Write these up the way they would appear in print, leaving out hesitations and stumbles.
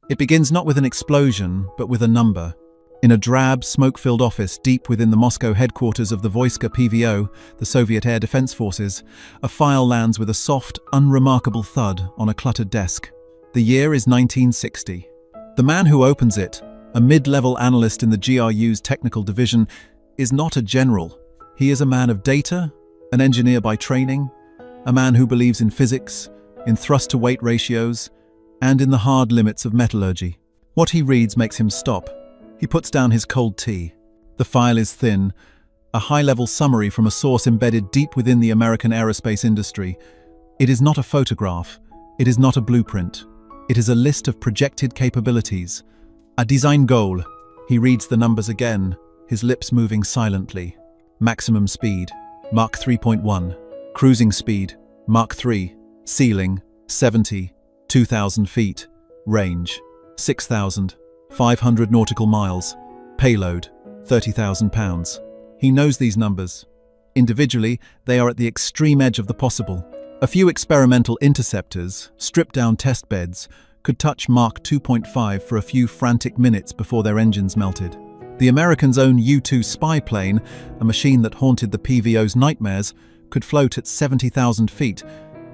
It begins not with an explosion, but with a number. In a drab, smoke-filled office deep within the Moscow headquarters of the Voiska PVO, the Soviet Air Defense Forces, a file lands with a soft, unremarkable thud on a cluttered desk. The year is 1960. The man who opens it, a mid-level analyst in the GRU's technical division, is not a general. He is a man of data, an engineer by training, a man who believes in physics, in thrust-to-weight ratios, and in the hard limits of metallurgy. What he reads makes him stop. He puts down his cold tea. The file is thin, a high-level summary from a source embedded deep within the American aerospace industry. It is not a photograph. It is not a blueprint. It is a list of projected capabilities. A design goal. He reads the numbers again, his lips moving silently. Maximum speed, Mach 3.1. Cruising speed, Mach 3. Ceiling, 70. 2,000 feet. Range, 6,500 nautical miles. Payload, 30,000 pounds. He knows these numbers. Individually, they are at the extreme edge of the possible. A few experimental interceptors, stripped-down test beds, could touch Mach 2.5 for a few frantic minutes before their engines melted. The Americans' own U-2 spy plane, a machine that haunted the PVO's nightmares, could float at 70,000 feet,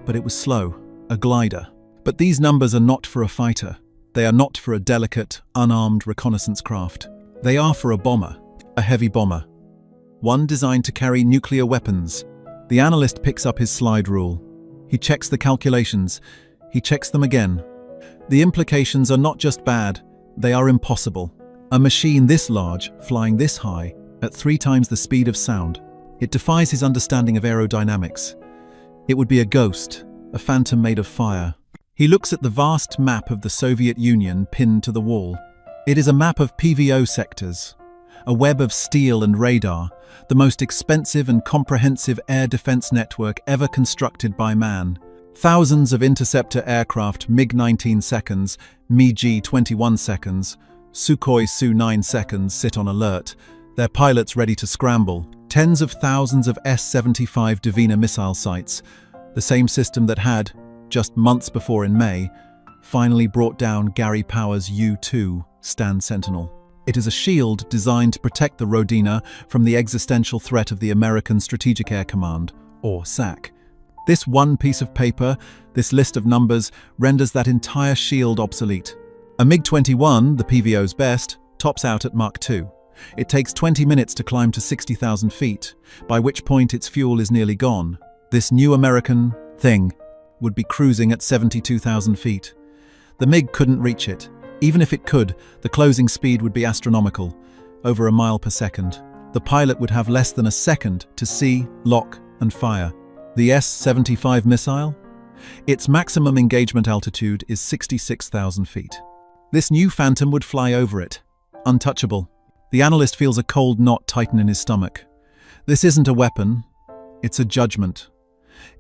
but it was slow, a glider. But these numbers are not for a fighter. They are not for a delicate, unarmed reconnaissance craft. They are for a bomber, a heavy bomber. One designed to carry nuclear weapons. The analyst picks up his slide rule. He checks the calculations. He checks them again. The implications are not just bad, they are impossible. A machine this large, flying this high, at 3 times the speed of sound. It defies his understanding of aerodynamics. It would be a ghost, a phantom made of fire. He looks at the vast map of the Soviet Union pinned to the wall. It is a map of PVO sectors, a web of steel and radar, the most expensive and comprehensive air defense network ever constructed by man. Thousands of interceptor aircraft, MiG-19 seconds, MiG-21 seconds, Sukhoi Su-9 seconds sit on alert, their pilots ready to scramble. Tens of thousands of S-75 Dvina missile sites, the same system that had, just months before in May, finally brought down Gary Power's U-2 Stand Sentinel. It is a shield designed to protect the Rodina from the existential threat of the American Strategic Air Command, or SAC. This one piece of paper, this list of numbers, renders that entire shield obsolete. A MiG-21, the PVO's best, tops out at Mach 2. It takes 20 minutes to climb to 60,000 feet, by which point its fuel is nearly gone. This new American thing would be cruising at 72,000 feet. The MiG couldn't reach it. Even if it could, the closing speed would be astronomical, over a mile per second. The pilot would have less than a second to see, lock, and fire. The S-75 missile? Its maximum engagement altitude is 66,000 feet. This new Phantom would fly over it, untouchable. The analyst feels a cold knot tighten in his stomach. This isn't a weapon, it's a judgment.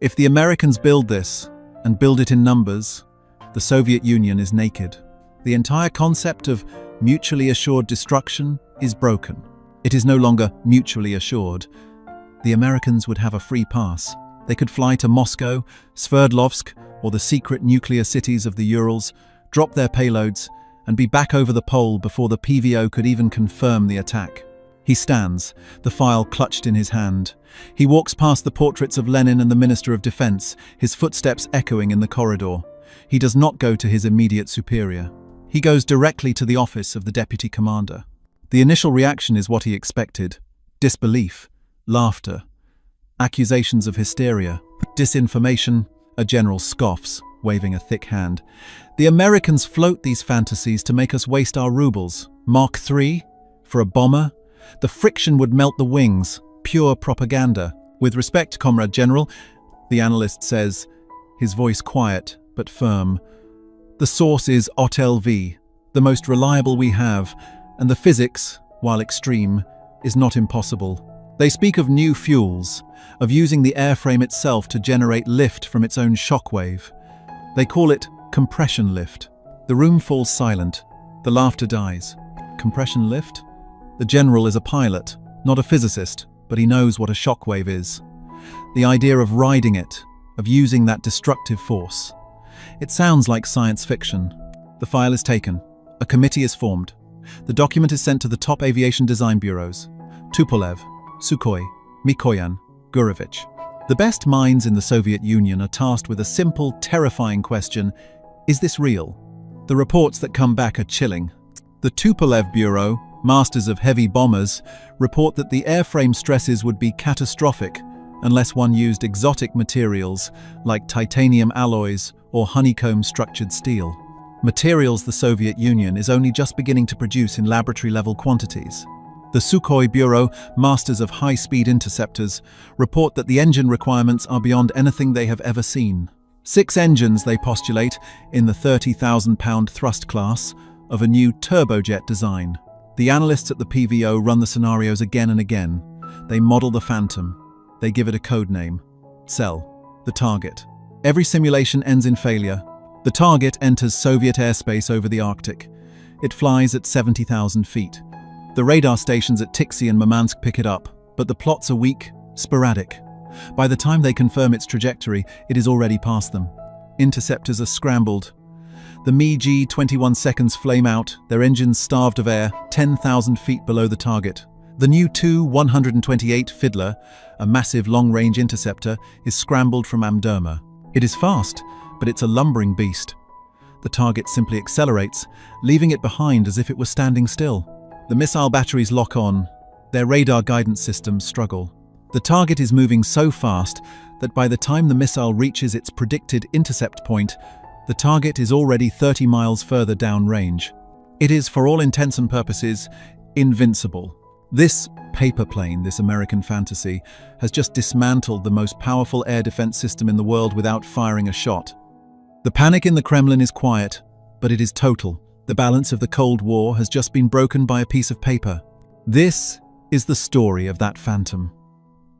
If the Americans build this, and build it in numbers, the Soviet Union is naked. The entire concept of mutually assured destruction is broken. It is no longer mutually assured. The Americans would have a free pass. They could fly to Moscow, Sverdlovsk, or the secret nuclear cities of the Urals, drop their payloads, and be back over the pole before the PVO could even confirm the attack. He stands, the file clutched in his hand. He walks past the portraits of Lenin and the Minister of Defense, his footsteps echoing in the corridor. He does not go to his immediate superior. He goes directly to the office of the deputy commander. The initial reaction is what he expected: disbelief, laughter, accusations of hysteria, disinformation. A general scoffs, waving a thick hand. The Americans float these fantasies to make us waste our rubles. Mach 3? For a bomber? The friction would melt the wings. Pure propaganda. With respect, Comrade General, the analyst says, his voice quiet but firm. The source is OTLV, the most reliable we have, and the physics, while extreme, is not impossible. They speak of new fuels, of using the airframe itself to generate lift from its own shockwave. They call it compression lift. The room falls silent. The laughter dies. Compression lift? The general is a pilot, not a physicist, but he knows what a shockwave is. The idea of riding it, of using that destructive force. It sounds like science fiction. The file is taken. A committee is formed. The document is sent to the top aviation design bureaus: Tupolev, Sukhoi, Mikoyan, Gurevich. The best minds in the Soviet Union are tasked with a simple, terrifying question: is this real? The reports that come back are chilling. The Tupolev Bureau, masters of heavy bombers, report that the airframe stresses would be catastrophic unless one used exotic materials like titanium alloys or honeycomb-structured steel. Materials the Soviet Union is only just beginning to produce in laboratory-level quantities. The Sukhoi Bureau, masters of high-speed interceptors, report that the engine requirements are beyond anything they have ever seen. 6 engines, they postulate, in the 30,000-pound thrust class of a new turbojet design. The analysts at the PVO run the scenarios again and again. They model the Phantom. They give it a code name: Cell, the target. Every simulation ends in failure. The target enters Soviet airspace over the Arctic. It flies at 70,000 feet. The radar stations at Tixi and Murmansk pick it up, but the plots are weak, sporadic. By the time they confirm its trajectory, it is already past them. Interceptors are scrambled. The Mi-G 21 seconds flame out, their engines starved of air, 10,000 feet below the target. The new Tu-128 Fiddler, a massive long-range interceptor, is scrambled from Amderma. It is fast, but it's a lumbering beast. The target simply accelerates, leaving it behind as if it were standing still. The missile batteries lock on. Their radar guidance systems struggle. The target is moving so fast that by the time the missile reaches its predicted intercept point, the target is already 30 miles further downrange. It is, for all intents and purposes, invincible. This paper plane, this American fantasy, has just dismantled the most powerful air defense system in the world without firing a shot. The panic in the Kremlin is quiet, but it is total. The balance of the Cold War has just been broken by a piece of paper. This is the story of that Phantom.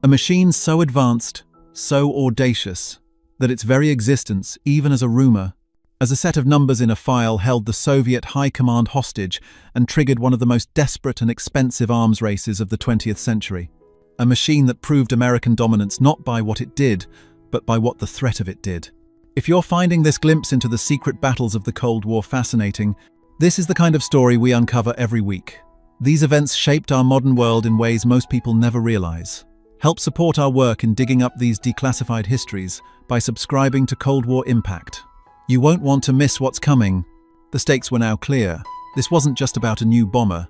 A machine so advanced, so audacious, that its very existence, even as a rumor, as a set of numbers in a file, held the Soviet High Command hostage and triggered one of the most desperate and expensive arms races of the 20th century. A machine that proved American dominance not by what it did, but by what the threat of it did. If you're finding this glimpse into the secret battles of the Cold War fascinating, this is the kind of story we uncover every week. These events shaped our modern world in ways most people never realize. Help support our work in digging up these declassified histories by subscribing to Cold War Impact. You won't want to miss what's coming. The stakes were now clear. This wasn't just about a new bomber.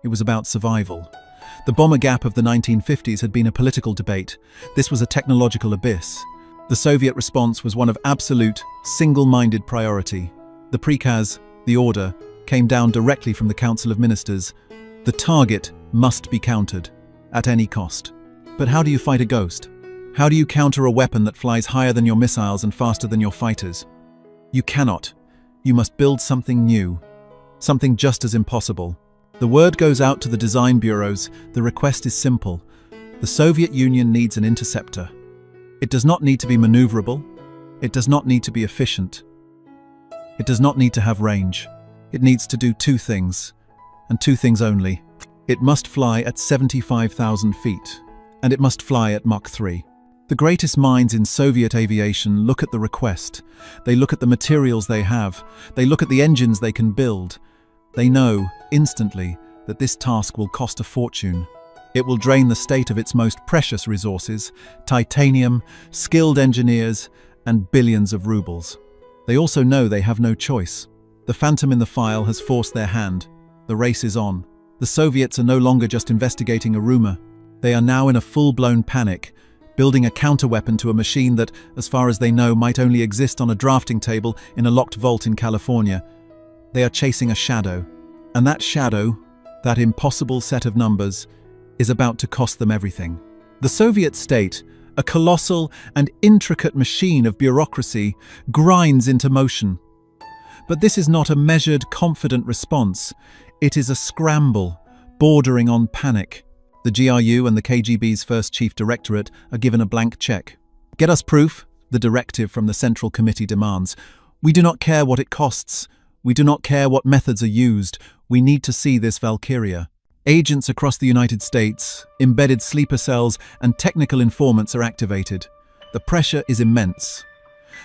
It was about survival. The bomber gap of the 1950s had been a political debate. This was a technological abyss. The Soviet response was one of absolute, single-minded priority. The prikaz, the order, came down directly from the Council of Ministers. The target must be countered, at any cost. But how do you fight a ghost? How do you counter a weapon that flies higher than your missiles and faster than your fighters? You cannot. You must build something new. Something just as impossible. The word goes out to the design bureaus. The request is simple. The Soviet Union needs an interceptor. It does not need to be maneuverable. It does not need to be efficient. It does not need to have range. It needs to do 2 things, and 2 things only. It must fly at 75,000 feet, and it must fly at Mach 3. The greatest minds in Soviet aviation look at the request. They look at the materials they have. They look at the engines they can build. They know, instantly, that this task will cost a fortune. It will drain the state of its most precious resources: titanium, skilled engineers, and billions of rubles. They also know they have no choice. The Phantom in the file has forced their hand. The race is on. The Soviets are no longer just investigating a rumor. They are now in a full-blown panic, building a counterweapon to a machine that, as far as they know, might only exist on a drafting table in a locked vault in California. They are chasing a shadow. And that shadow, that impossible set of numbers, is about to cost them everything. The Soviet state, a colossal and intricate machine of bureaucracy, grinds into motion. But this is not a measured, confident response. It is a scramble, bordering on panic. The GRU and the KGB's first chief directorate are given a blank check. Get us proof, the directive from the Central Committee demands. We do not care what it costs. We do not care what methods are used. We need to see this Valkyrie. Agents across the United States, embedded sleeper cells, and technical informants are activated. The pressure is immense.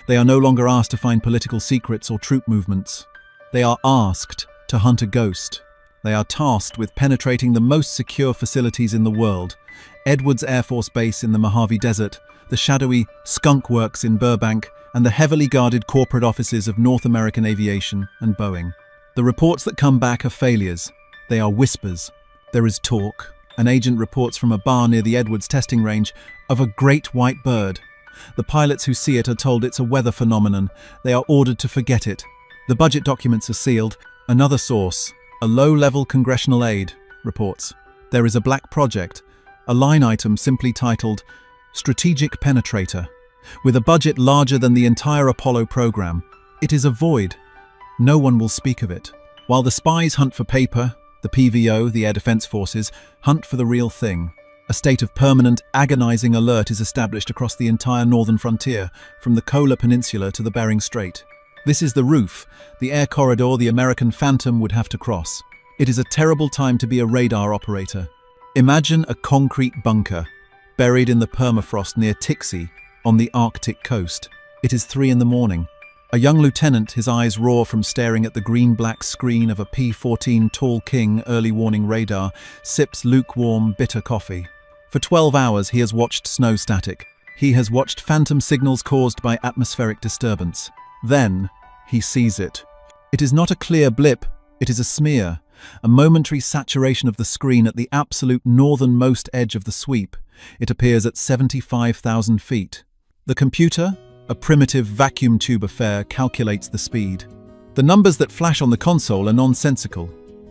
They are no longer asked to find political secrets or troop movements. They are asked to hunt a ghost. They are tasked with penetrating the most secure facilities in the world: Edwards Air Force Base in the Mojave Desert, the shadowy Skunk Works in Burbank, and the heavily guarded corporate offices of North American Aviation and Boeing. The reports that come back are failures. They are whispers. There is talk. An agent reports from a bar near the Edwards testing range of a great white bird. The pilots who see it are told it's a weather phenomenon. They are ordered to forget it. The budget documents are sealed. Another source, a low-level congressional aide, reports there is a black project, a line item simply titled Strategic Penetrator, with a budget larger than the entire Apollo program. It is a void. No one will speak of it. While the spies hunt for paper, the PVO, the Air Defense Forces, hunt for the real thing. A state of permanent, agonizing alert is established across the entire northern frontier, from the Kola Peninsula to the Bering Strait. This is the roof, the air corridor the American Phantom would have to cross. It is a terrible time to be a radar operator. Imagine a concrete bunker, buried in the permafrost near Tixi, on the Arctic coast. It is 3 a.m. A young lieutenant, his eyes raw from staring at the green-black screen of a P-14 Tall King early warning radar, sips lukewarm, bitter coffee. For 12 hours he has watched snow static. He has watched phantom signals caused by atmospheric disturbance. Then he sees it. It is not a clear blip, it is a smear, a momentary saturation of the screen at the absolute northernmost edge of the sweep. It appears at 75,000 feet. The computer, a primitive vacuum tube affair, calculates the speed. The numbers that flash on the console are nonsensical.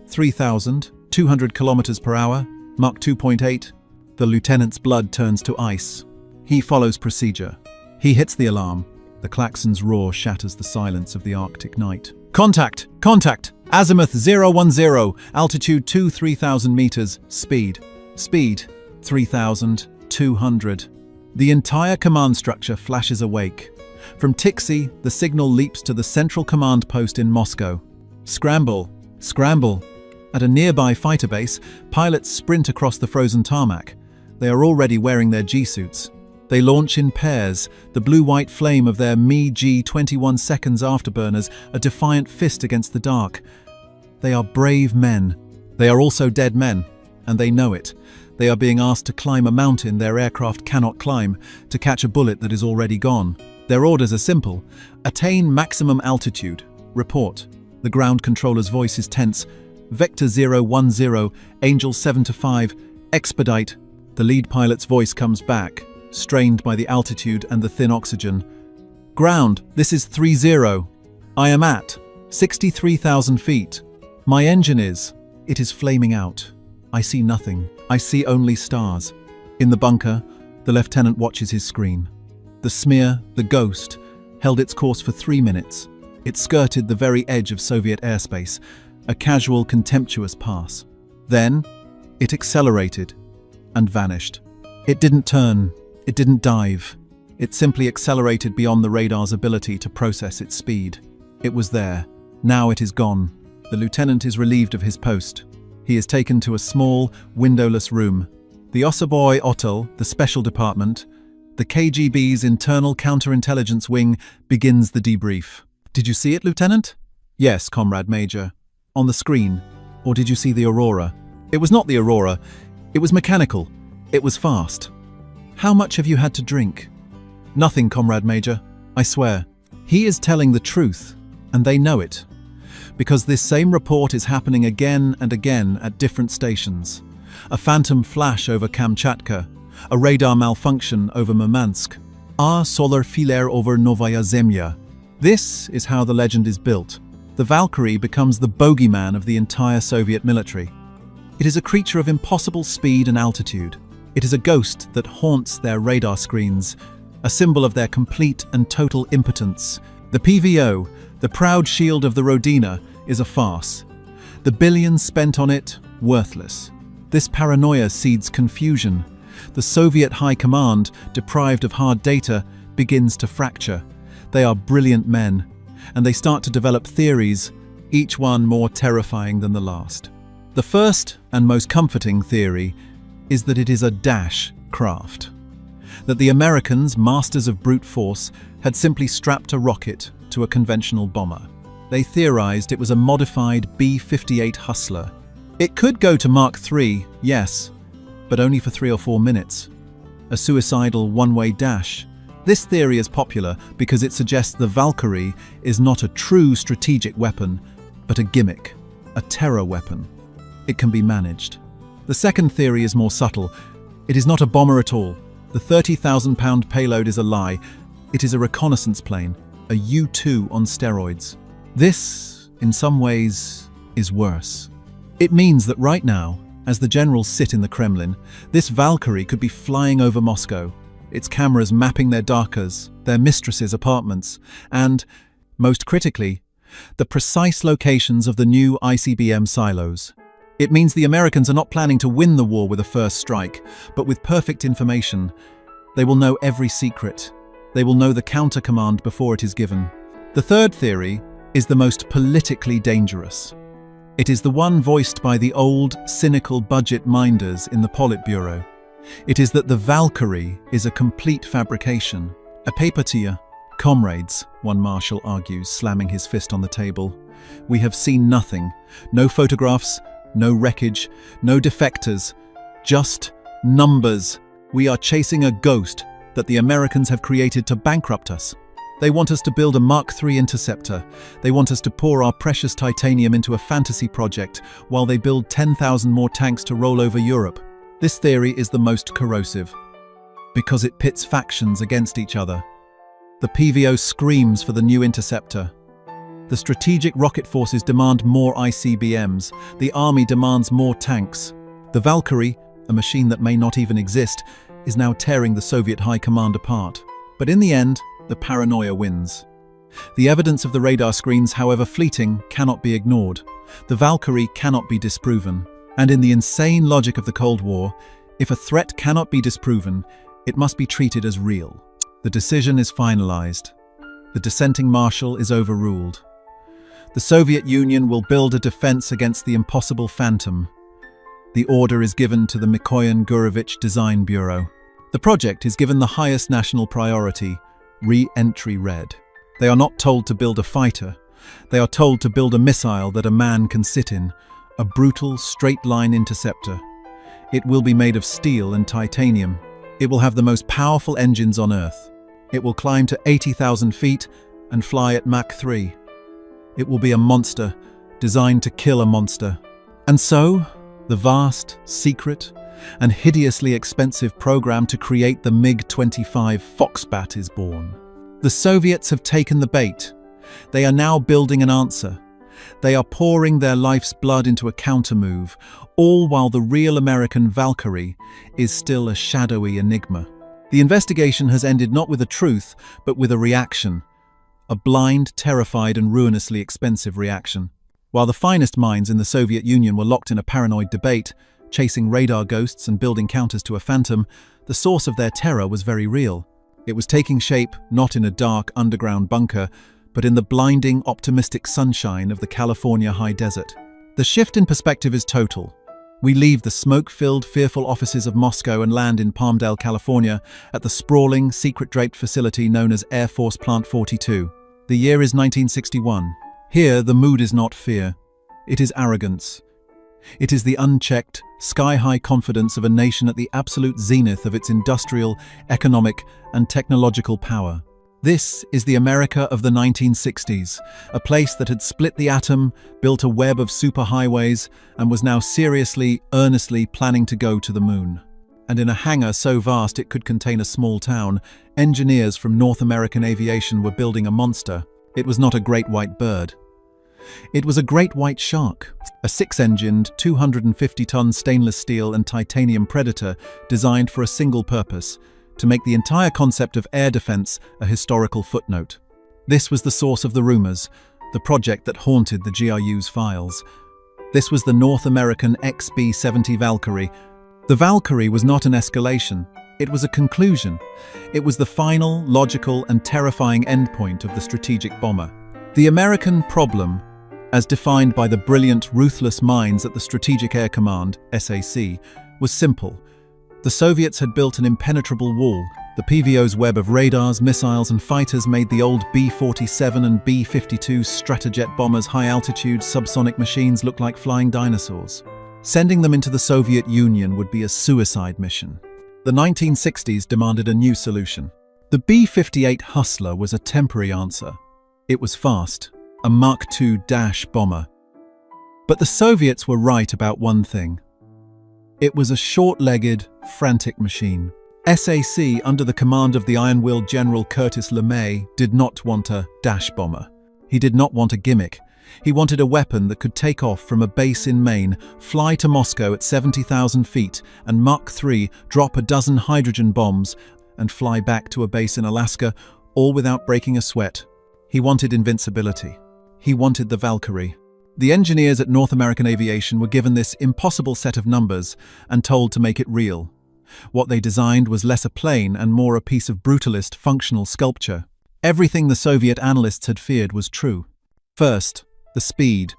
3,200 kilometers per hour, Mach 2.8. The lieutenant's blood turns to ice. He follows procedure. He hits the alarm. The klaxon's roar shatters the silence of the Arctic night. Contact! Contact! Azimuth 010, altitude 3,000 meters, speed 3,200. The entire command structure flashes awake. From Tixi, the signal leaps to the central command post in Moscow. Scramble! Scramble! At a nearby fighter base, pilots sprint across the frozen tarmac. They are already wearing their G-suits. They launch in pairs, the blue-white flame of their Mi-G 21 seconds afterburners a defiant fist against the dark. They are brave men. They are also dead men, and they know it. They are being asked to climb a mountain their aircraft cannot climb, to catch a bullet that is already gone. Their orders are simple. Attain maximum altitude. Report. The ground controller's voice is tense. Vector 010, Angel 7-5, expedite. The lead pilot's voice comes back, strained by the altitude and the thin oxygen. Ground, this is 30. I am at 63,000 feet. My engine is. It is flaming out. I see nothing. I see only stars. In the bunker, the lieutenant watches his screen. The smear, the ghost, held its course for 3 minutes. It skirted the very edge of Soviet airspace, a casual, contemptuous pass. Then, it accelerated and vanished. It didn't turn. It didn't dive. It simply accelerated beyond the radar's ability to process its speed. It was there. Now it is gone. The lieutenant is relieved of his post. He is taken to a small, windowless room. The Osoboy Hotel, the special department, the KGB's internal counterintelligence wing, begins the debrief. Did you see it, Lieutenant? Yes, Comrade Major. On the screen. Or did you see the Aurora? It was not the Aurora. It was mechanical. It was fast. How much have you had to drink? Nothing, Comrade Major. I swear. He is telling the truth, and they know it. Because this same report is happening again and again at different stations. A phantom flash over Kamchatka, a radar malfunction over Murmansk, a solar flare over Novaya Zemlya. This is how the legend is built. The Valkyrie becomes the bogeyman of the entire Soviet military. It is a creature of impossible speed and altitude. It is a ghost that haunts their radar screens, a symbol of their complete and total impotence. The PVO, the proud shield of the Rodina, is a farce. The billions spent on it, worthless. This paranoia seeds confusion. The Soviet High Command, deprived of hard data, begins to fracture. They are brilliant men, and they start to develop theories, each one more terrifying than the last. The first and most comforting theory is that it is a dash craft. That the Americans, masters of brute force, had simply strapped a rocket to a conventional bomber. They theorized it was a modified B-58 Hustler. It could go to Mark III, yes, but only for 3 or 4 minutes. A suicidal one-way dash. This theory is popular because it suggests the Valkyrie is not a true strategic weapon, but a gimmick, a terror weapon. It can be managed. The second theory is more subtle. It is not a bomber at all. The 30,000-pound payload is a lie. It is a reconnaissance plane, a U-2 on steroids. This, in some ways, is worse. It means that right now, as the generals sit in the Kremlin, this Valkyrie could be flying over Moscow, its cameras mapping their darkers, their mistresses' apartments, and, most critically, the precise locations of the new ICBM silos. It means the Americans are not planning to win the war with a first strike, but with perfect information. They will know every secret. They will know the counter-command before it is given. The third theory is the most politically dangerous. It is the one voiced by the old, cynical budget minders in the Politburo. It is that the Valkyrie is a complete fabrication, a paper-tier. Comrades, one marshal argues, slamming his fist on the table. We have seen nothing. No photographs, no wreckage, no defectors. Just numbers. We are chasing a ghost that the Americans have created to bankrupt us. They want us to build a Mark III interceptor. They want us to pour our precious titanium into a fantasy project while they build 10,000 more tanks to roll over Europe. This theory is the most corrosive because it pits factions against each other. The PVO screams for the new interceptor. The strategic rocket forces demand more ICBMs. The army demands more tanks. The Valkyrie, a machine that may not even exist, is now tearing the Soviet high command apart. But in the end, the paranoia wins. The evidence of the radar screens, however fleeting, cannot be ignored. The Valkyrie cannot be disproven. And in the insane logic of the Cold War, if a threat cannot be disproven, it must be treated as real. The decision is finalized. The dissenting marshal is overruled. The Soviet Union will build a defense against the impossible phantom. The order is given to the Mikoyan-Gurevich Design Bureau. The project is given the highest national priority, re-entry red. They are not told to build a fighter. They are told to build a missile that a man can sit in, a brutal, straight-line interceptor. It will be made of steel and titanium. It will have the most powerful engines on Earth. It will climb to 80,000 feet and fly at Mach 3. It will be a monster, designed to kill a monster. And so, the vast, secret, and hideously expensive program to create the MiG-25 Foxbat is born. The Soviets have taken the bait. They are now building an answer. They are pouring their life's blood into a countermove, all while the real American Valkyrie is still a shadowy enigma. The investigation has ended not with a truth, but with a reaction. A blind, terrified, and ruinously expensive reaction. While the finest minds in the Soviet Union were locked in a paranoid debate, chasing radar ghosts and building counters to a phantom, the source of their terror was very real. It was taking shape not in a dark underground bunker, but in the blinding, optimistic sunshine of the California high desert. The shift in perspective is total. We leave the smoke-filled, fearful offices of Moscow and land in Palmdale, California, at the sprawling, secret-draped facility known as Air Force Plant 42. The year is 1961. Here, the mood is not fear. It is arrogance. It is the unchecked, sky-high confidence of a nation at the absolute zenith of its industrial, economic, and technological power. This is the America of the 1960s, a place that had split the atom, built a web of superhighways, and was now seriously, earnestly planning to go to the moon. And in a hangar so vast it could contain a small town, engineers from North American aviation were building a monster. It was not a great white bird. It was a great white shark, a 6-engined, 250-ton stainless steel and titanium predator designed for a single purpose, to make the entire concept of air defense a historical footnote. This was the source of the rumors, the project that haunted the GRU's files. This was the North American XB-70 Valkyrie. The Valkyrie was not an escalation, it was a conclusion. It was the final, logical, and terrifying endpoint of the strategic bomber. The American problem, as defined by the brilliant, ruthless minds at the Strategic Air Command, SAC, was simple. The Soviets had built an impenetrable wall, The PVO's web of radars, missiles, and fighters made the old B-47 and B-52 Stratojet bombers high-altitude subsonic machines look like flying dinosaurs. Sending them into the Soviet Union would be a suicide mission. The 1960s demanded a new solution. The B-58 Hustler was a temporary answer. It was fast, a Mark II dash bomber. But the Soviets were right about one thing. It was a short-legged, frantic machine. SAC, under the command of the iron-willed General Curtis LeMay, did not want a dash bomber. He did not want a gimmick. He wanted a weapon that could take off from a base in Maine, fly to Moscow at 70,000 feet, and Mark III drop a dozen hydrogen bombs and fly back to a base in Alaska, all without breaking a sweat. He wanted invincibility. He wanted the Valkyrie. The engineers at North American Aviation were given this impossible set of numbers and told to make it real. What they designed was less a plane and more a piece of brutalist functional sculpture. Everything the Soviet analysts had feared was true. First, the speed.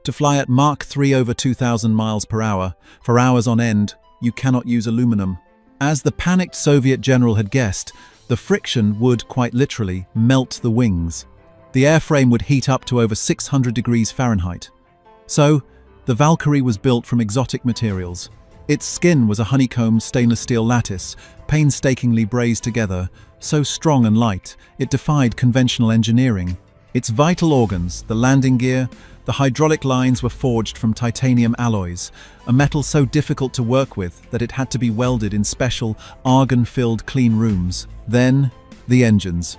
To fly at Mach 3 over 2,000 miles per hour, for hours on end, you cannot use aluminum. As the panicked Soviet general had guessed, the friction would, quite literally, melt the wings. The airframe would heat up to over 600 degrees Fahrenheit. So, the Valkyrie was built from exotic materials. Its skin was a honeycomb stainless steel lattice, painstakingly brazed together, so strong and light, it defied conventional engineering. Its vital organs, the landing gear, the hydraulic lines were forged from titanium alloys, a metal so difficult to work with that it had to be welded in special, argon-filled clean rooms. Then, the engines.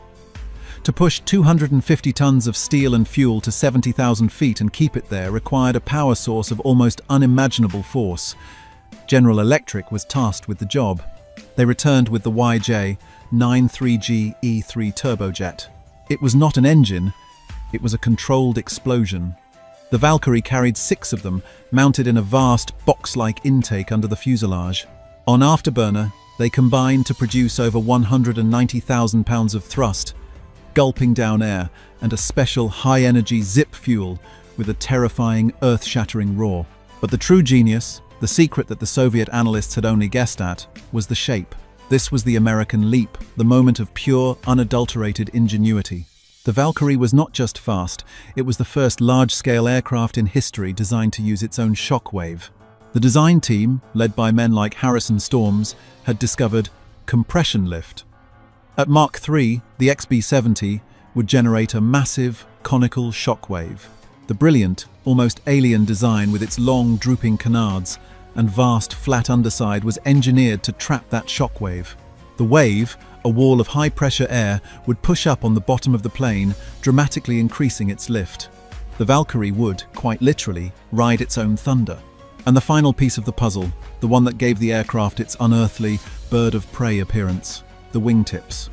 To push 250 tons of steel and fuel to 70,000 feet and keep it there required a power source of almost unimaginable force. General Electric was tasked with the job. They returned with the YJ-93G E3 turbojet. It was not an engine, it was a controlled explosion. The Valkyrie carried 6 of them, mounted in a vast, box-like intake under the fuselage. On afterburner, they combined to produce over 190,000 pounds of thrust, gulping down air, and a special high-energy zip fuel with a terrifying, earth-shattering roar. But the true genius, the secret that the Soviet analysts had only guessed at, was the shape. This was the American leap, the moment of pure, unadulterated ingenuity. The Valkyrie was not just fast, it was the first large-scale aircraft in history designed to use its own shockwave. The design team, led by men like Harrison Storms, had discovered compression lift. At Mach 3, the XB-70 would generate a massive, conical shockwave. The brilliant, almost alien design with its long, drooping canards and vast, flat underside was engineered to trap that shockwave. The wave, a wall of high-pressure air, would push up on the bottom of the plane, dramatically increasing its lift. The Valkyrie would, quite literally, ride its own thunder. And the final piece of the puzzle, the one that gave the aircraft its unearthly, bird-of-prey appearance, the wingtips.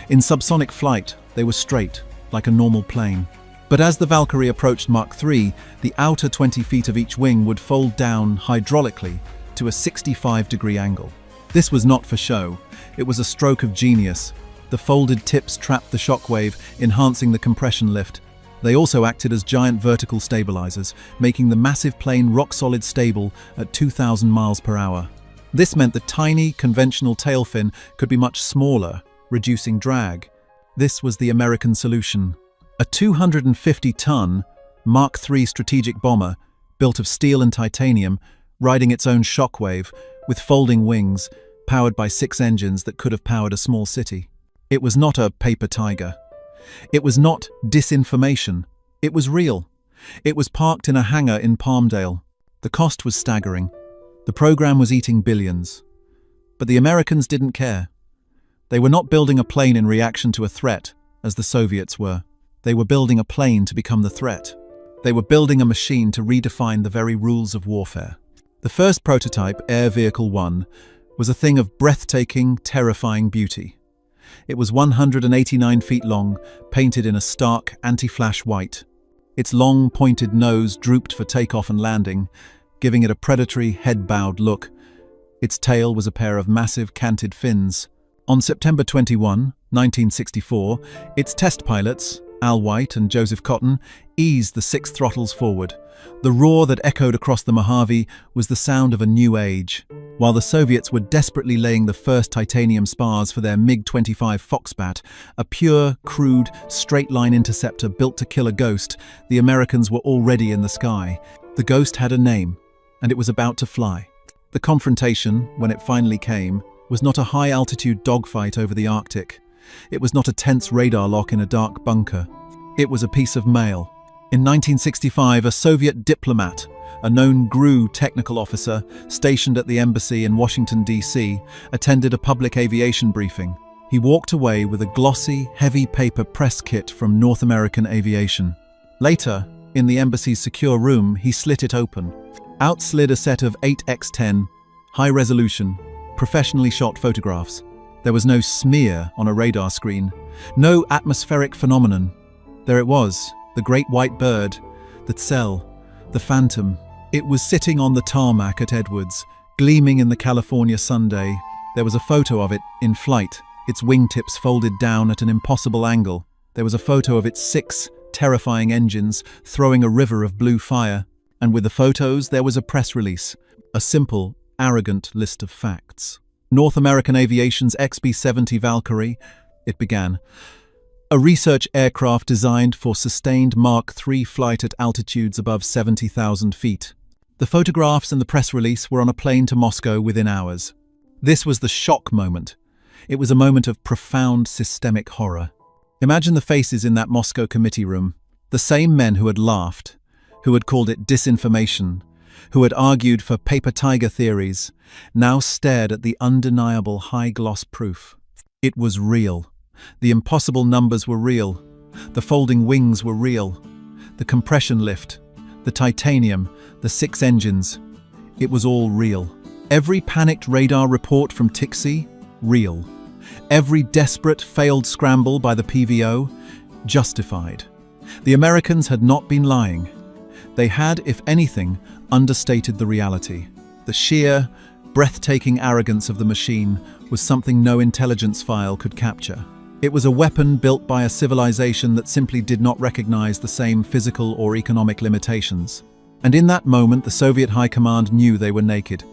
In subsonic flight, they were straight, like a normal plane. But as the Valkyrie approached Mach 3, the outer 20 feet of each wing would fold down hydraulically to a 65-degree angle. This was not for show. It was a stroke of genius. The folded tips trapped the shockwave, enhancing the compression lift. They also acted as giant vertical stabilizers, making the massive plane rock-solid stable at 2,000 miles per hour. This meant the tiny, conventional tail fin could be much smaller, reducing drag. This was the American solution. A 250-ton Mark III strategic bomber, built of steel and titanium, riding its own shockwave, with folding wings, powered by 6 engines that could have powered a small city. It was not a paper tiger. It was not disinformation. It was real. It was parked in a hangar in Palmdale. The cost was staggering. The program was eating billions. But the Americans didn't care. They were not building a plane in reaction to a threat, as the Soviets were. They were building a plane to become the threat. They were building a machine to redefine the very rules of warfare. The first prototype, Air Vehicle 1, was a thing of breathtaking, terrifying beauty. It was 189 feet long, painted in a stark, anti-flash white. Its long, pointed nose drooped for takeoff and landing, giving it a predatory, head-bowed look. Its tail was a pair of massive, canted fins. On September 21, 1964, its test pilots, Al White and Joseph Cotton, eased the 6 throttles forward. The roar that echoed across the Mojave was the sound of a new age. While the Soviets were desperately laying the first titanium spars for their MiG-25 Foxbat, a pure, crude, straight-line interceptor built to kill a ghost, the Americans were already in the sky. The ghost had a name, and it was about to fly. The confrontation, when it finally came, was not a high-altitude dogfight over the Arctic. It was not a tense radar lock in a dark bunker. It was a piece of mail. In 1965, a Soviet diplomat, a known GRU technical officer stationed at the embassy in Washington, D.C., attended a public aviation briefing. He walked away with a glossy, heavy paper press kit from North American Aviation. Later, in the embassy's secure room, he slit it open. Out slid a set of 8x10, high-resolution, professionally shot photographs. There was no smear on a radar screen, no atmospheric phenomenon. There it was, the great white bird, the Tsel, the Phantom. It was sitting on the tarmac at Edwards, gleaming in the California sunday. There was a photo of it in flight, its wingtips folded down at an impossible angle. There was a photo of its 6 terrifying engines throwing a river of blue fire. And with the photos, there was a press release, a simple, arrogant list of facts. North American Aviation's XB-70 Valkyrie, it began. A research aircraft designed for sustained Mark III flight at altitudes above 70,000 feet. The photographs and the press release were on a plane to Moscow within hours. This was the shock moment. It was a moment of profound systemic horror. Imagine the faces in that Moscow committee room. The same men who had laughed, who had called it disinformation, who had argued for paper tiger theories, now stared at the undeniable high-gloss proof. It was real. The impossible numbers were real. The folding wings were real. The compression lift, the titanium, the 6 engines. It was all real. Every panicked radar report from Tixi, real. Every desperate failed scramble by the PVO, justified. The Americans had not been lying. They had, if anything, understated the reality. The sheer, breathtaking arrogance of the machine was something no intelligence file could capture. It was a weapon built by a civilization that simply did not recognize the same physical or economic limitations. And in that moment, the Soviet high command knew they were naked.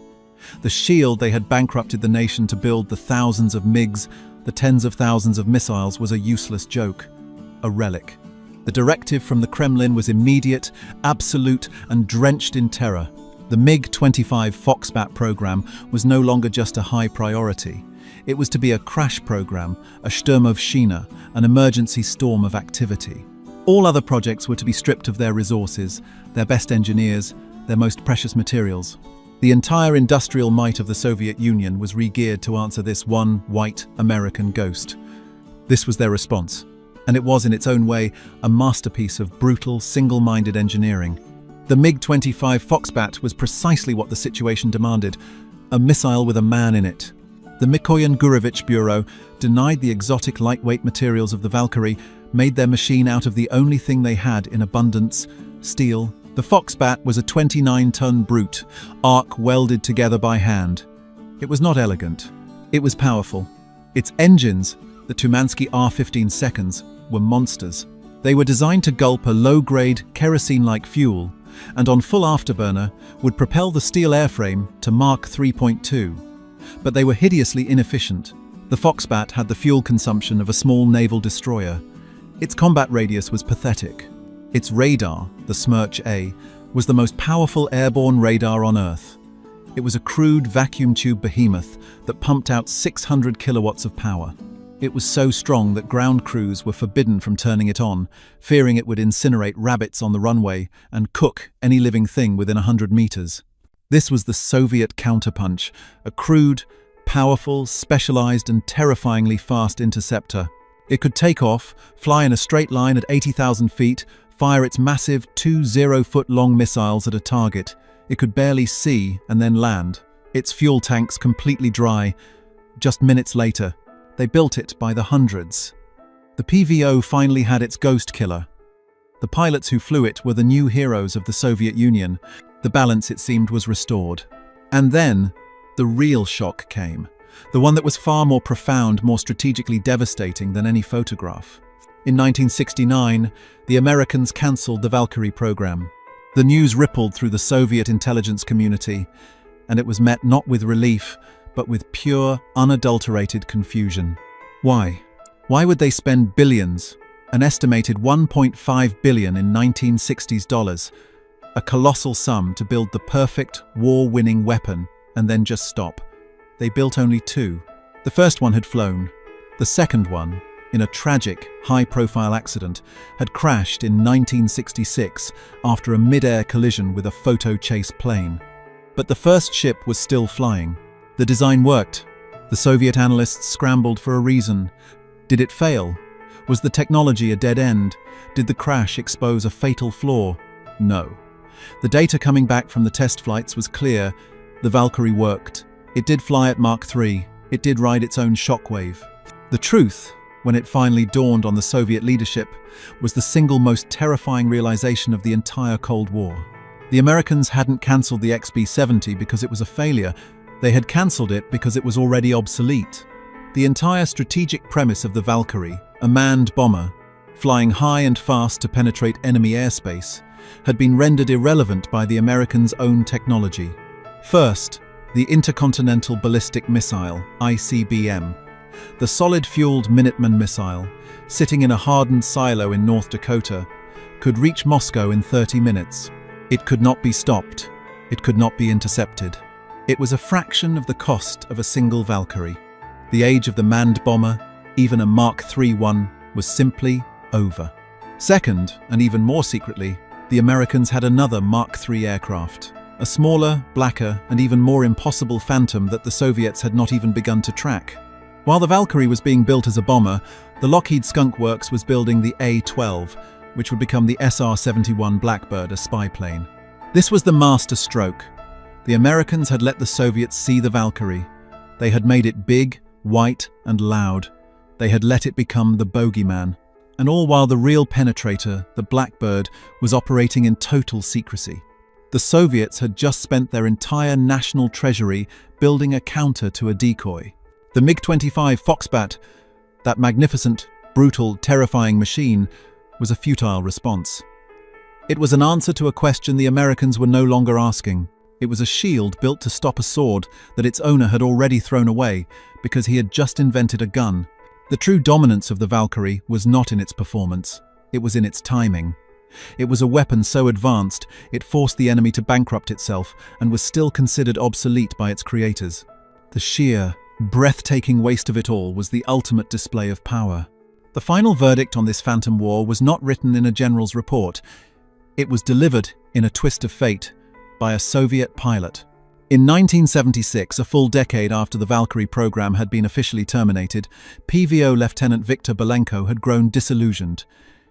The shield they had bankrupted the nation to build, the thousands of MiGs, the tens of thousands of missiles, was a useless joke, a relic. The directive from the Kremlin was immediate, absolute, and drenched in terror. The MiG-25 Foxbat program was no longer just a high priority. It was to be a crash program, a Sturmovshchina, an emergency storm of activity. All other projects were to be stripped of their resources, their best engineers, their most precious materials. The entire industrial might of the Soviet Union was re-geared to answer this one white American ghost. This was their response, and it was in its own way a masterpiece of brutal, single-minded engineering. The MiG-25 Foxbat was precisely what the situation demanded, a missile with a man in it. The Mikoyan Gurevich Bureau denied the exotic lightweight materials of the Valkyrie, made their machine out of the only thing they had in abundance, steel. The Foxbat was a 29-ton brute, arc welded together by hand. It was not elegant. It was powerful. Its engines, the Tumansky R-15 seconds, were monsters. They were designed to gulp a low-grade, kerosene-like fuel, and on full afterburner would propel the steel airframe to Mach 3.2. But they were hideously inefficient. The Foxbat had the fuel consumption of a small naval destroyer. Its combat radius was pathetic. Its radar, the Smerch A, was the most powerful airborne radar on Earth. It was a crude vacuum tube behemoth that pumped out 600 kilowatts of power. It was so strong that ground crews were forbidden from turning it on, fearing it would incinerate rabbits on the runway and cook any living thing within 100 meters. This was the Soviet counterpunch, a crude, powerful, specialized and terrifyingly fast interceptor. It could take off, fly in a straight line at 80,000 feet, fire its massive 20-foot-long missiles at a target. It could barely see and then land, its fuel tanks completely dry. Just minutes later, they built it by the hundreds. The PVO finally had its ghost killer. The pilots who flew it were the new heroes of the Soviet Union. The balance, it seemed, was restored. And then, the real shock came. The one that was far more profound, more strategically devastating than any photograph. In 1969, the Americans cancelled the Valkyrie program. The news rippled through the Soviet intelligence community, and it was met not with relief, but with pure, unadulterated confusion. Why? Why would they spend billions, an estimated $1.5 billion in 1960s dollars, a colossal sum to build the perfect, war-winning weapon, and then just stop? They built only two. The first one had flown. The second one, in a tragic, high-profile accident, had crashed in 1966 after a mid-air collision with a photo-chase plane. But the first ship was still flying. The design worked. The Soviet analysts scrambled for a reason. Did it fail? Was the technology a dead end? Did the crash expose a fatal flaw? No. The data coming back from the test flights was clear. The Valkyrie worked. It did fly at Mach 3. It did ride its own shockwave. The truth, when it finally dawned on the Soviet leadership, was the single most terrifying realization of the entire Cold War. The Americans hadn't cancelled the XB-70 because it was a failure. They had cancelled it because it was already obsolete. The entire strategic premise of the Valkyrie, a manned bomber, flying high and fast to penetrate enemy airspace, had been rendered irrelevant by the Americans' own technology. First, the Intercontinental Ballistic Missile, ICBM. The solid-fueled Minuteman missile, sitting in a hardened silo in North Dakota, could reach Moscow in 30 minutes. It could not be stopped. It could not be intercepted. It was a fraction of the cost of a single Valkyrie. The age of the manned bomber, even a Mark III one, was simply over. Second, and even more secretly, the Americans had another Mark III aircraft, a smaller, blacker, and even more impossible phantom that the Soviets had not even begun to track. While the Valkyrie was being built as a bomber, the Lockheed Skunk Works was building the A-12, which would become the SR-71 Blackbird, a spy plane. This was the master stroke. The Americans had let the Soviets see the Valkyrie. They had made it big, white, and loud. They had let it become the bogeyman. And all while the real penetrator, the Blackbird, was operating in total secrecy. The Soviets had just spent their entire national treasury building a counter to a decoy. The MiG-25 Foxbat, that magnificent, brutal, terrifying machine, was a futile response. It was an answer to a question the Americans were no longer asking. It was a shield built to stop a sword that its owner had already thrown away because he had just invented a gun. The true dominance of the Valkyrie was not in its performance. It was in its timing. It was a weapon so advanced it forced the enemy to bankrupt itself and was still considered obsolete by its creators. The sheer, breathtaking waste of it all was the ultimate display of power. The final verdict on this phantom war was not written in a general's report. It was delivered in a twist of fate by a Soviet pilot. In 1976, a full decade after the Valkyrie program had been officially terminated, PVO Lieutenant Viktor Belenko had grown disillusioned.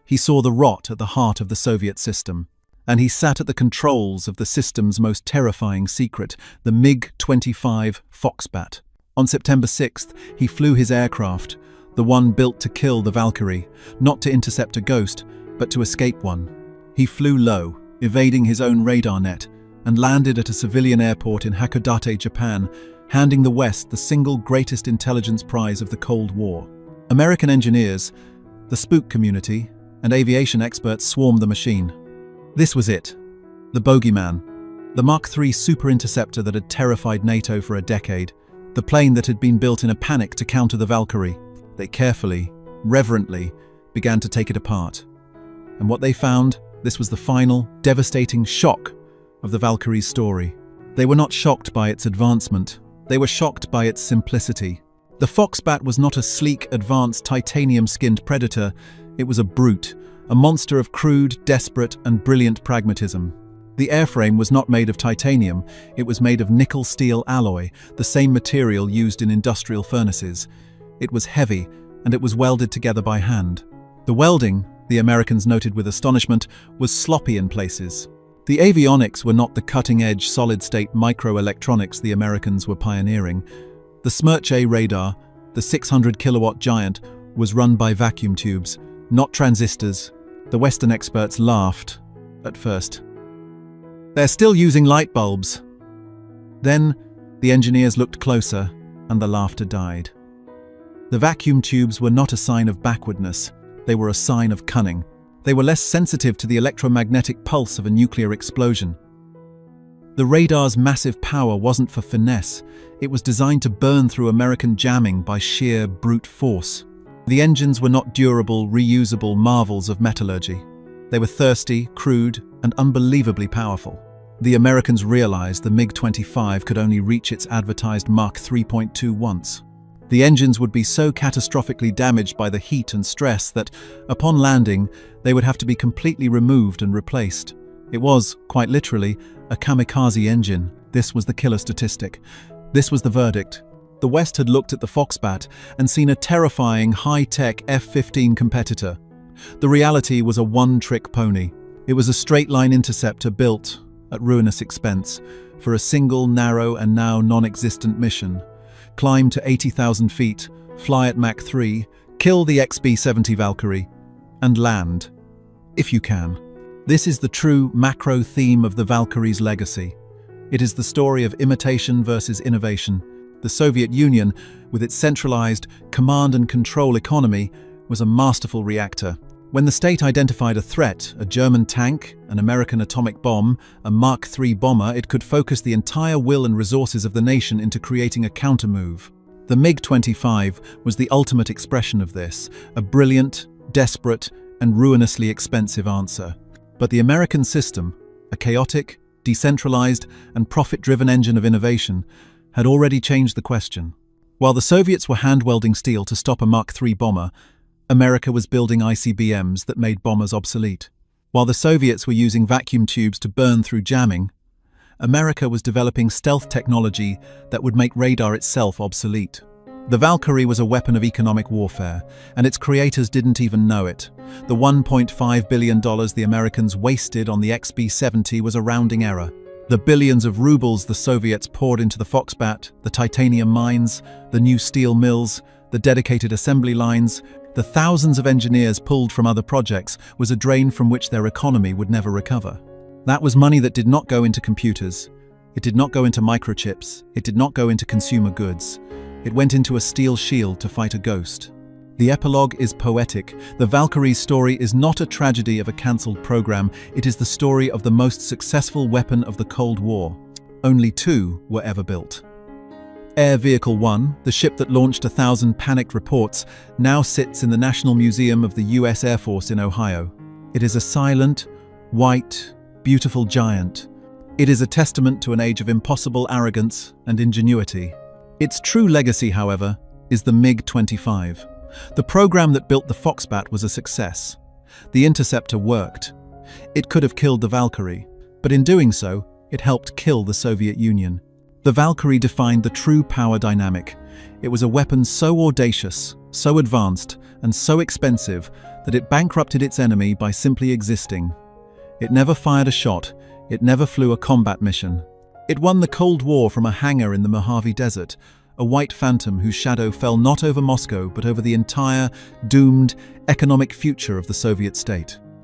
He saw the rot at the heart of the Soviet system, and he sat at the controls of the system's most terrifying secret, the MiG-25 Foxbat. On September 6th, he flew his aircraft, the one built to kill the Valkyrie, not to intercept a ghost, but to escape one. He flew low, evading his own radar net, and landed at a civilian airport in Hakodate, Japan, handing the West the single greatest intelligence prize of the Cold War. American engineers, the spook community, and aviation experts swarmed the machine. This was it, the bogeyman, the Mark III super interceptor that had terrified NATO for a decade, the plane that had been built in a panic to counter the Valkyrie. They carefully, reverently, began to take it apart. And what they found, this was the final, devastating shock of the Valkyrie's story. They were not shocked by its advancement. They were shocked by its simplicity. The Foxbat was not a sleek, advanced, titanium-skinned predator. It was a brute, a monster of crude, desperate, and brilliant pragmatism. The airframe was not made of titanium. It was made of nickel-steel alloy, the same material used in industrial furnaces. It was heavy, and it was welded together by hand. The welding, the Americans noted with astonishment, was sloppy in places. The avionics were not the cutting-edge solid-state microelectronics the Americans were pioneering. The Smerch A radar, the 600-kilowatt giant, was run by vacuum tubes, not transistors. The Western experts laughed, at first. "They're still using light bulbs." Then, the engineers looked closer, and the laughter died. The vacuum tubes were not a sign of backwardness. they were a sign of cunning. They were less sensitive to the electromagnetic pulse of a nuclear explosion. The radar's massive power wasn't for finesse, it was designed to burn through American jamming by sheer brute force. The engines were not durable, reusable marvels of metallurgy. They were thirsty, crude, and unbelievably powerful. The Americans realized the MiG-25 could only reach its advertised Mach 3.2 once. The engines would be so catastrophically damaged by the heat and stress that, upon landing, they would have to be completely removed and replaced. It was, quite literally, a kamikaze engine. This was the killer statistic. This was the verdict. The West had looked at the Foxbat and seen a terrifying, high-tech F-15 competitor. The reality was a one-trick pony. It was a straight-line interceptor built, at ruinous expense, for a single, narrow, and now non-existent mission. Climb to 80,000 feet, fly at Mach 3, kill the XB-70 Valkyrie, and land. If you can. This is the true macro theme of the Valkyrie's legacy. It is the story of imitation versus innovation. The Soviet Union, with its centralized command and control economy, was a masterful reactor. When the state identified a threat, a German tank, an American atomic bomb, a Mark III bomber, it could focus the entire will and resources of the nation into creating a countermove. The MiG-25 was the ultimate expression of this, a brilliant, desperate, and ruinously expensive answer. But the American system, a chaotic, decentralized, and profit-driven engine of innovation, had already changed the question. While the Soviets were hand-welding steel to stop a Mark III bomber, America was building ICBMs that made bombers obsolete. While the Soviets were using vacuum tubes to burn through jamming, America was developing stealth technology that would make radar itself obsolete. The Valkyrie was a weapon of economic warfare, and its creators didn't even know it. The $1.5 billion the Americans wasted on the XB-70 was a rounding error. The billions of rubles the Soviets poured into the Foxbat, the titanium mines, the new steel mills, the dedicated assembly lines, the thousands of engineers pulled from other projects was a drain from which their economy would never recover. That was money that did not go into computers. It did not go into microchips. It did not go into consumer goods. It went into a steel shield to fight a ghost. The epilogue is poetic. The Valkyrie's story is not a tragedy of a cancelled program. It is the story of the most successful weapon of the Cold War. Only two were ever built. Air Vehicle 1, the ship that launched 1,000 panicked reports, now sits in the National Museum of the U.S. Air Force in Ohio. It is a silent, white, beautiful giant. It is a testament to an age of impossible arrogance and ingenuity. Its true legacy, however, is the MiG-25. The program that built the Foxbat was a success. The interceptor worked. It could have killed the Valkyrie, but in doing so, it helped kill the Soviet Union. The Valkyrie defined the true power dynamic. It was a weapon so audacious, so advanced, and so expensive that it bankrupted its enemy by simply existing. It never fired a shot. It never flew a combat mission. It won the Cold War from a hangar in the Mojave Desert, a white phantom whose shadow fell not over Moscow but over the entire, doomed, economic future of the Soviet state.